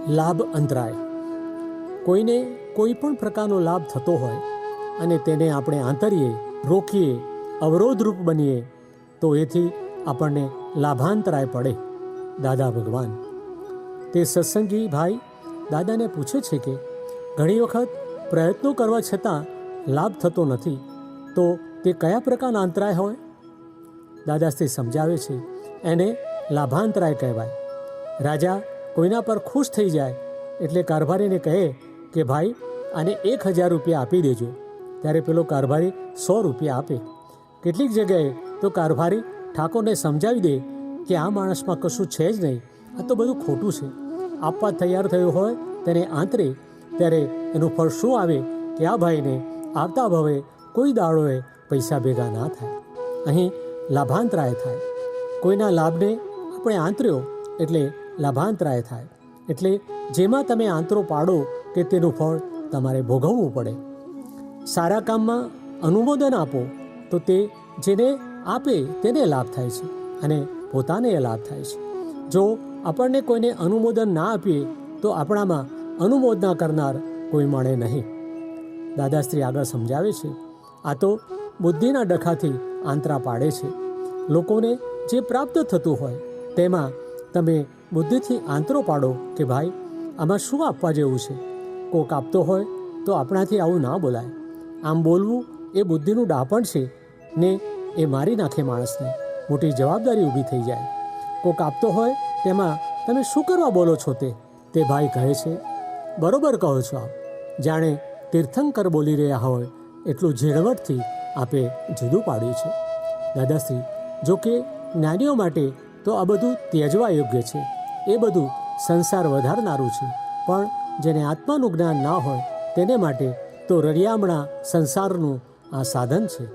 લાભ અંતરાય. કોઈને કોઈ પણ પ્રકારનો લાભ થતો હોય અને તેને આપણે આંતરીએ, રોકીએ, અવરોધરૂપ બનીએ તો એથી આપણને લાભાંતરાય પડે. દાદા ભગવાન તે સત્સંગી ભાઈ દાદાને પૂછે છે કે ઘણી વખત પ્રયત્નો કરવા છતાં લાભ થતો નથી, તો તે કયા પ્રકારના અંતરાય હોય? દાદાશ્રી સમજાવે છે, એને લાભાંતરાય કહેવાય. રાજા કોઈના પર ખુશ થઈ જાય એટલે કારભારીને કહે કે ભાઈ આને 1000 રૂપિયા આપી દેજો, ત્યારે પેલો કારભારી 100 રૂપિયા આપે. કેટલીક જગ્યાએ તો કારભારી ઠાકોરને સમજાવી દે કે આ માણસમાં કશું છે જ નહીં, આ તો બધું ખોટું છે. આપવા તૈયાર થયો હોય તેને આંતરે, ત્યારે એનું ફળ શું આવે કે આ ભાઈને આવતા ભવે કોઈ દાડોએ પૈસા ભેગા ના થાય. અહીં લાભાંતરાય થાય. કોઈના લાભને આપણે આંતર્યો એટલે લાભાંતરાય થાય. એટલે જેમાં તમે આંતરો પાડો કે તેનું ફળ તમારે ભોગવવું પડે. સારા કામમાં અનુમોદન આપો તો તે જેને આપે તેને લાભ થાય છે અને પોતાને લાભ થાય છે. જો આપણને કોઈને અનુમોદન ના આપીએ તો આપણામાં અનુમોદના કરનાર કોઈ મળે નહીં. દાદાશ્રી આગળ સમજાવે છે, આ તો બુદ્ધિના ડખાથી આંતરા પાડે છે. લોકોને જે પ્રાપ્ત થતું હોય તેમાં તમે બુદ્ધિથી આંતરો પાડો કે ભાઈ આમાં શું આપવા જેવું છે. કોક આપતો હોય તો આપણાથી આવું ના બોલાય. આમ બોલવું એ બુદ્ધિનું ડાપણ છે ને એ મારી નાખે માણસને. મોટી જવાબદારી ઊભી થઈ જાય. કોક આપતો હોય તેમાં તમે શું કરવા બોલો છો? તે ભાઈ કહે છે, બરોબર કહો છો આપ, જાણે તીર્થંકર બોલી રહ્યા હોય એટલું ઝીણવટથી આપે જુદું પાડ્યું છે. દાદાશ્રી જો કે જ્ઞાનીઓ માટે તો આ બધું ત્યજવા યોગ્ય છે. એ બધું સંસાર વધારનારું છે. પણ જેને આત્માનું જ્ઞાન ના હોય તેને માટે તો રળિયામણા સંસારનું આ સાધન છે.